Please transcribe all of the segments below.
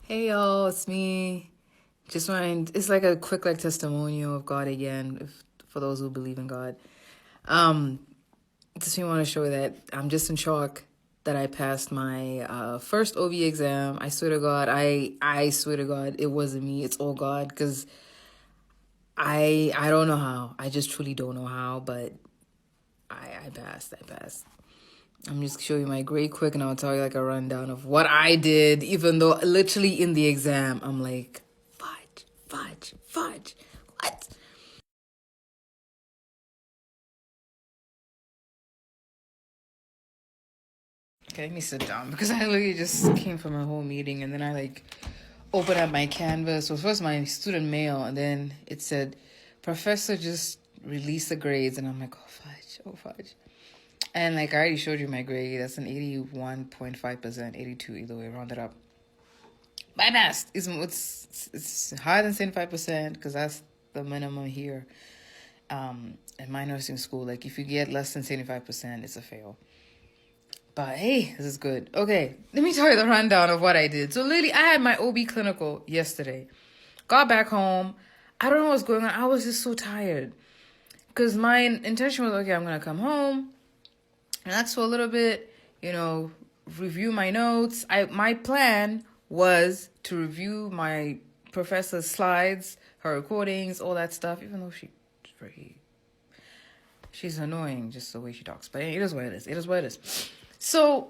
Hey y'all, it's me. Just wanting, it's like a quick like testimonial of God again, for those who believe in God. Um, just want to show that I'm just in shock that I passed my first OB exam. I swear to God, I swear to God, it wasn't me. It's all God, because I don't know how. I just truly don't know how, but I passed. I passed. I'm just show you my grade quick, and I'll tell you like a rundown of what I did, even though literally in the exam, I'm like, fudge, fudge, fudge. What? Okay, let me sit down because I literally just came from a whole meeting, and then I like opened up my Canvas. Well, first my student mail, and then it said, Professor just released the grades, and I'm like, oh fudge. And like I already showed you my grade. That's an 81.5%, 82 either way, rounded up. My best. It's higher than 75% because that's the minimum here. In my nursing school, like if you get less than 75%, it's a fail. But hey, this is good. Okay, let me tell you the rundown of what I did. So literally, I had my OB clinical yesterday. Got back home. I don't know what's going on. I was just so tired. Because my intention was, okay, I'm going to come home, relax for a little bit, review my notes. My plan was to review my professor's slides, her recordings, all that stuff, even though she's annoying just the way she talks. But it is what it is. It is what it is. So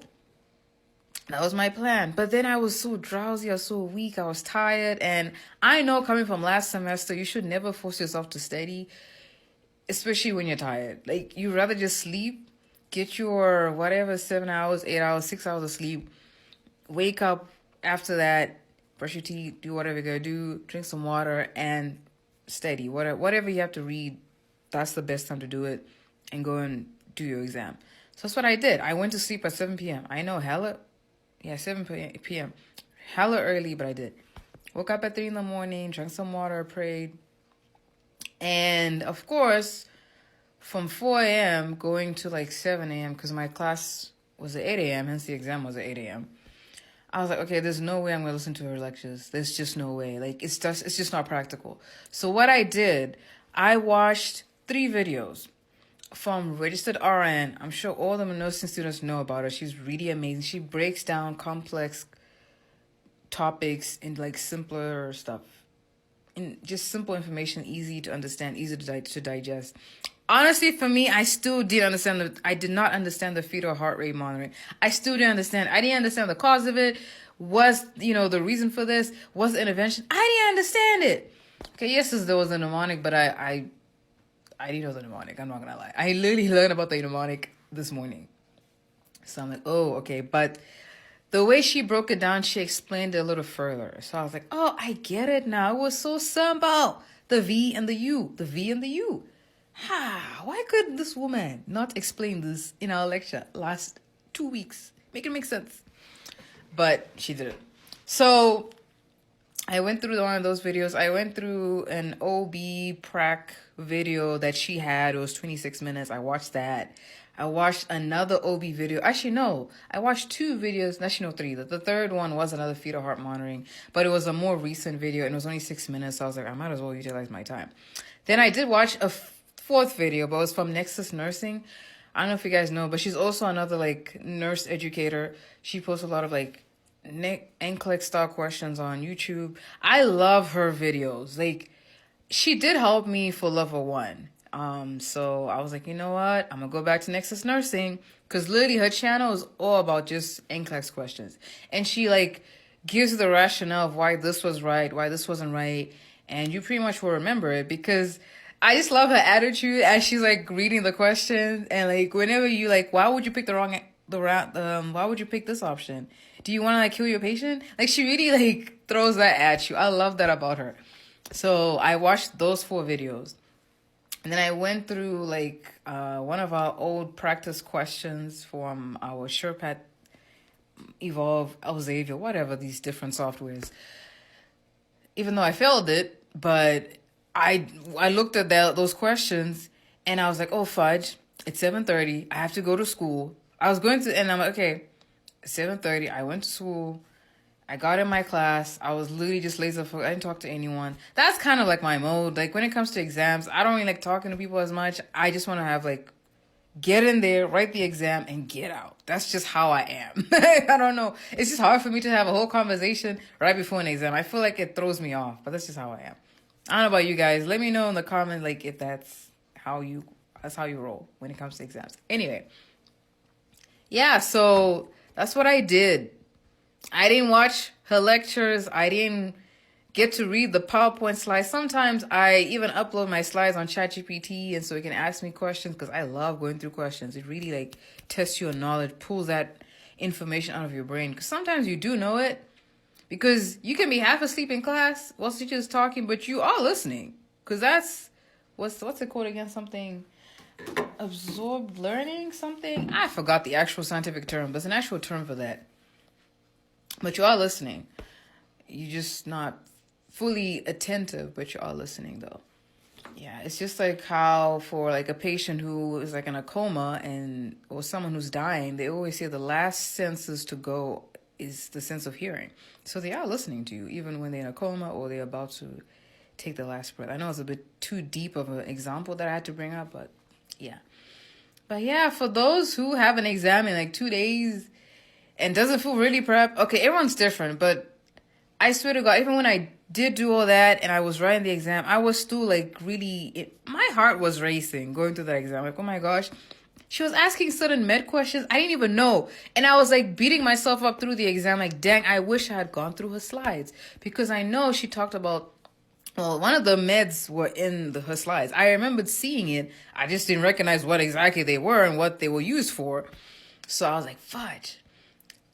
that was my plan. But then I was so drowsy, I was so weak, I was tired. And I know coming from last semester, you should never force yourself to study, especially when you're tired. Like, you rather just sleep, get your whatever, 7 hours, 8 hours, 6 hours of sleep, wake up after that, brush your teeth, do whatever you're going to do, drink some water, and study. Whatever you have to read, that's the best time to do it, and go and do your exam. So that's what I did. I went to sleep at 7 p.m. I know, 7 p.m. Hella early, but I did. Woke up at 3 in the morning, drank some water, prayed. And of course, from 4 a.m. going to like 7 a.m. because my class was at 8 a.m., hence the exam was at 8 a.m. I was like, okay, there's no way I'm going to listen to her lectures. There's just no way. Like, it's just not practical. So what I did, I watched 3 videos from Registered RN. I'm sure all the nursing students know about her. She's really amazing. She breaks down complex topics in like simpler stuff. In just simple information, easy to understand, easy to digest. Honestly, for me, I still didn't understand I did not understand the fetal heart rate monitoring. I still didn't understand. I didn't understand the cause of it. Was, the reason for this? Was the intervention? I didn't understand it. Okay, yes, there was a mnemonic, but I didn't know the mnemonic. I'm not gonna lie. I literally learned about the mnemonic this morning. So I'm like, oh, okay. But the way she broke it down, she explained it a little further. So I was like, oh, I get it now. It was so simple. The V and the U. The V and the U. Why could this woman not explain this in our lecture last 2 weeks? Make it make sense. But she did it. So I went through one of those videos. I went through an OB prac video that she had. It was 26 minutes. I watched that. I watched another OB video. Actually, no. I watched 2 videos. Actually, no, 3. The third one was another fetal heart monitoring. But it was a more recent video, and it was only 6 minutes. So I was like, I might as well utilize my time. Then I did watch a 4th video, but it was from Nexus Nursing. I don't know if you guys know, but she's also another, like, nurse educator. She posts a lot of, like, NCLEX style questions on YouTube. I love her videos. Like, she did help me for level 1. So I was like, you know what? I'm gonna go back to Nexus Nursing, because literally her channel is all about just NCLEX questions. And she like gives the rationale of why this was right, why this wasn't right, and you pretty much will remember it, because I just love her attitude as she's like reading the question, and like whenever you like, why would you pick why would you pick this option? Do you want to like kill your patient? Like, she really like throws that at you. I love that about her. So I watched those 4 videos. And then I went through like one of our old practice questions from our SurePath, Evolve, Elsevier, whatever, these different softwares. Even though I failed it, but I looked at those questions, and I was like, oh fudge, it's 7:30. I have to go to school. I was going to, and I'm like, okay, 7:30. I went to school. I got in my class. I was literally just laser focused. I didn't talk to anyone. That's kind of like my mode. Like when it comes to exams, I don't really like talking to people as much. I just want to have like get in there, write the exam, and get out. That's just how I am. I don't know. It's just hard for me to have a whole conversation right before an exam. I feel like it throws me off, but that's just how I am. I don't know about you guys. Let me know in the comments like if that's how you roll when it comes to exams. Anyway, yeah, so that's what I did. I didn't watch her lectures. I didn't get to read the PowerPoint slides. Sometimes I even upload my slides on ChatGPT, and so it can ask me questions because I love going through questions. It really like tests your knowledge, pulls that information out of your brain. Because sometimes you do know it, because you can be half asleep in class while the teacher's talking, but you are listening. Because that's what's it called again? Something absorbed learning. Something I forgot the actual scientific term, but it's an actual term for that. But you are listening. You're just not fully attentive, but you are listening though. Yeah, it's just like how for like a patient who is like in a coma or someone who's dying, they always say the last senses to go is the sense of hearing. So they are listening to you even when they're in a coma or they're about to take the last breath. I know it's a bit too deep of an example that I had to bring up, but yeah. But yeah, for those who have an exam in like 2 days and doesn't feel really prepped, okay, everyone's different, but I swear to God, even when I did do all that and I was writing the exam, I was still like really, my heart was racing going through that exam. Like, oh my gosh, she was asking certain med questions I didn't even know. And I was like beating myself up through the exam. Like, dang, I wish I had gone through her slides because I know she talked about, well, one of the meds were in her slides. I remembered seeing it. I just didn't recognize what exactly they were and what they were used for. So I was like, fudge.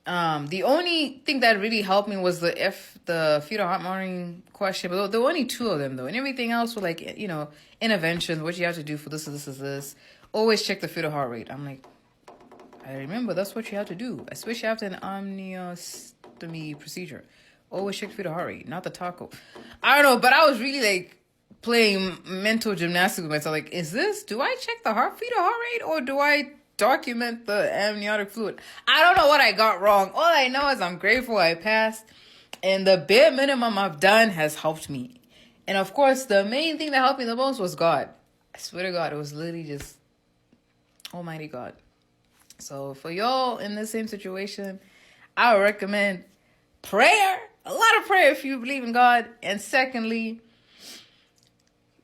The only thing that really helped me was the fetal heart monitoring question, but there were only 2 of them though, and everything else were like, interventions, what you have to do for this, this. Always check the fetal heart rate. I'm like, I remember that's what you have to do, especially after an amniostomy procedure. Always check the fetal heart rate, not the taco. I don't know, but I was really like playing mental gymnastics with myself. Like, do I check the fetal heart rate or do I document the amniotic fluid? I don't know what I got wrong. All I know is I'm grateful I passed, and the bare minimum I've done has helped me. And of course, the main thing that helped me the most was God. I swear to God, it was literally just Almighty God. So for y'all in the same situation, I would recommend prayer, a lot of prayer if you believe in God. And secondly,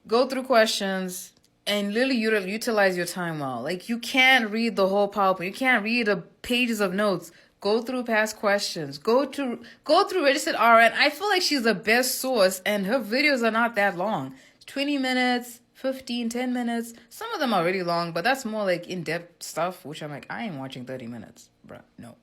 go through questions and literally utilize your time well. Like, you can't read the whole PowerPoint. You can't read the pages of notes. Go through past questions. Go through Registered RN. I feel like she's the best source, and her videos are not that long. 20 minutes, 15, 10 minutes. Some of them are really long, but that's more like in-depth stuff, which I'm like, I ain't watching 30 minutes, bruh. No.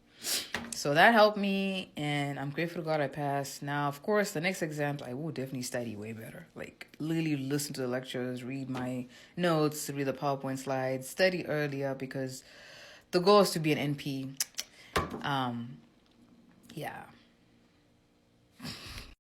So that helped me, and I'm grateful to God I passed. Now, of course, the next exams, I will definitely study way better. Like, literally listen to the lectures, read my notes, read the PowerPoint slides, study earlier, because the goal is to be an NP. Yeah.